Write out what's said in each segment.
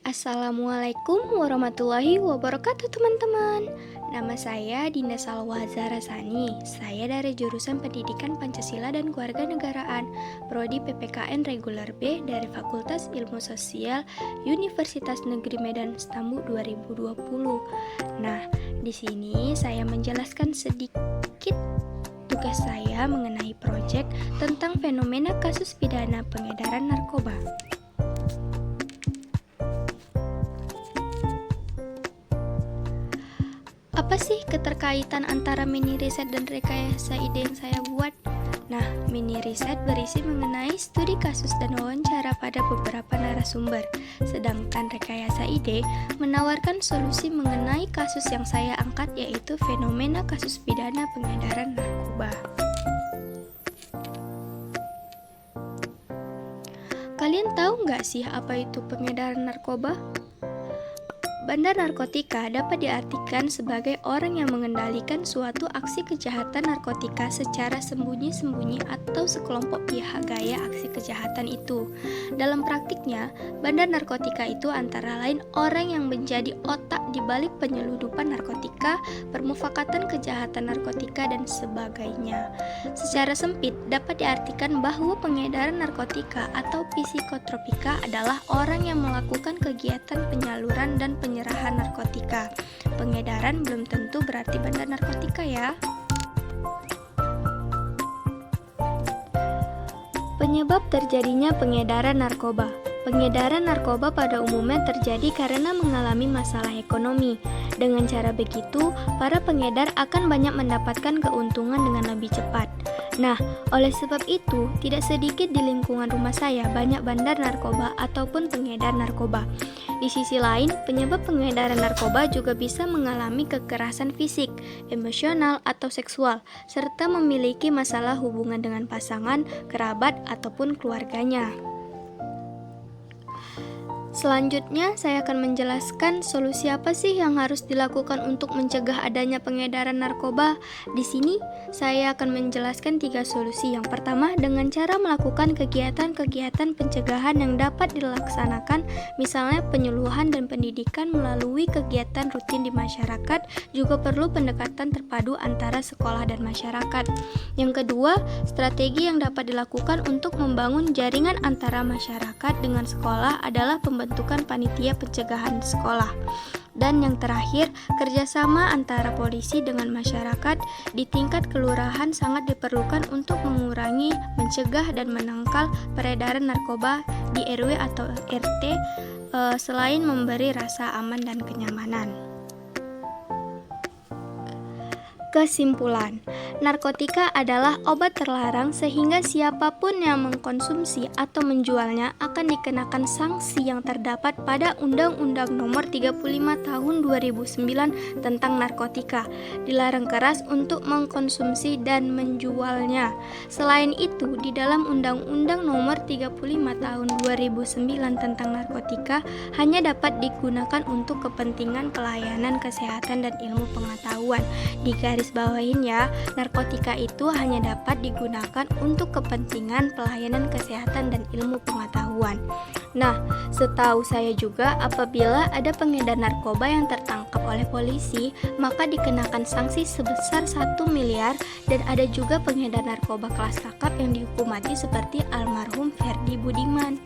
Assalamualaikum warahmatullahi wabarakatuh teman-teman. Nama saya Dinda Salwa Zarasani. Saya dari jurusan Pendidikan Pancasila dan Kewarganegaraan, Prodi PPKN Reguler B dari Fakultas Ilmu Sosial Universitas Negeri Medan Stambu 2020. Nah, di sini saya menjelaskan sedikit tugas saya mengenai proyek tentang fenomena kasus pidana pengedaran narkoba. Apa sih keterkaitan antara mini riset dan rekayasa ide yang saya buat? Nah, mini riset berisi mengenai studi kasus dan wawancara pada beberapa narasumber, sedangkan rekayasa ide menawarkan solusi mengenai kasus yang saya angkat, yaitu fenomena kasus pidana pengedaran narkoba. Kalian tahu nggak sih apa itu pengedaran narkoba? Bandar narkotika dapat diartikan sebagai orang yang mengendalikan suatu aksi kejahatan narkotika secara sembunyi-sembunyi atau sekelompok pihak gaya aksi kejahatan itu. Dalam praktiknya, bandar narkotika itu antara lain orang yang menjadi otak di balik penyeludupan narkotika, permufakatan kejahatan narkotika, dan sebagainya. Secara sempit, dapat diartikan bahwa pengedaran narkotika atau psikotropika adalah orang yang melakukan kegiatan penyaluran dan penyerahan narkotika. Pengedaran belum tentu berarti bandar narkotika ya. Penyebab terjadinya pengedaran narkoba. Pengedaran narkoba pada umumnya terjadi karena mengalami masalah ekonomi. Dengan cara begitu, para pengedar akan banyak mendapatkan keuntungan dengan lebih cepat. Nah, oleh sebab itu, tidak sedikit di lingkungan rumah saya banyak bandar narkoba ataupun pengedar narkoba. Di sisi lain, penyebab pengedaran narkoba juga bisa mengalami kekerasan fisik, emosional, atau seksual, serta memiliki masalah hubungan dengan pasangan, kerabat, ataupun keluarganya. Selanjutnya, saya akan menjelaskan solusi apa sih yang harus dilakukan untuk mencegah adanya pengedaran narkoba. Di sini, saya akan menjelaskan 3 solusi. Yang pertama, dengan cara melakukan kegiatan-kegiatan pencegahan yang dapat dilaksanakan, misalnya penyuluhan dan pendidikan melalui kegiatan rutin di masyarakat, juga perlu pendekatan terpadu antara sekolah dan masyarakat. Yang kedua, strategi yang dapat dilakukan untuk membangun jaringan antara masyarakat dengan sekolah adalah pembentukan panitia pencegahan sekolah. Dan yang terakhir, kerjasama antara polisi dengan masyarakat di tingkat kelurahan sangat diperlukan untuk mengurangi, mencegah, dan menangkal peredaran narkoba di RW atau RT, selain memberi rasa aman dan kenyamanan. Kesimpulan, narkotika adalah obat terlarang sehingga siapapun yang mengkonsumsi atau menjualnya akan dikenakan sanksi yang terdapat pada Undang-Undang Nomor 35 Tahun 2009 tentang narkotika. Dilarang keras untuk mengkonsumsi dan menjualnya. Selain itu, di dalam Undang-Undang Nomor 35 Tahun 2009 tentang narkotika hanya dapat digunakan untuk kepentingan pelayanan kesehatan dan ilmu pengetahuan. Di garis bawahin ya, narkotika itu hanya dapat digunakan untuk kepentingan pelayanan kesehatan dan ilmu pengetahuan. Nah, setahu saya juga apabila ada pengedar narkoba yang tertangkap oleh polisi, maka dikenakan sanksi sebesar 1 miliar, dan ada juga pengedar narkoba kelas kakap yang dihukum mati seperti almarhum Ferdi Budiman.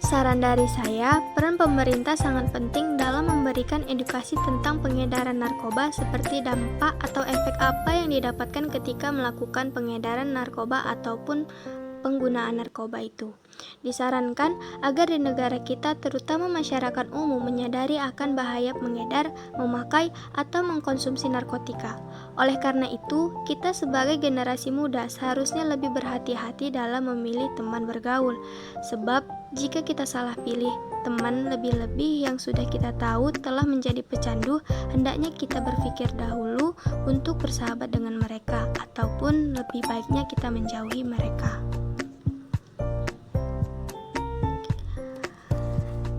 Saran dari saya, peran pemerintah sangat penting dalam memberikan edukasi tentang pengedaran narkoba seperti dampak atau efek apa yang didapatkan ketika melakukan pengedaran narkoba ataupun penggunaan narkoba itu. Disarankan agar di negara kita terutama masyarakat umum menyadari akan bahaya mengedar, memakai, atau mengkonsumsi narkotika. Oleh karena itu, kita sebagai generasi muda seharusnya lebih berhati-hati dalam memilih teman bergaul. Sebab jika kita salah pilih teman, lebih-lebih yang sudah kita tahu telah menjadi pecandu, hendaknya kita berpikir dahulu untuk bersahabat dengan mereka, ataupun lebih baiknya kita menjauhi mereka.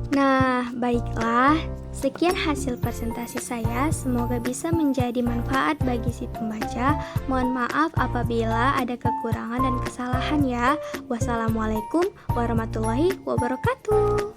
Nah, baiklah, Sekian hasil presentasi saya, semoga bisa menjadi manfaat bagi si pembaca. Mohon maaf apabila ada kekurangan dan kesalahan ya. Wassalamualaikum warahmatullahi wabarakatuh.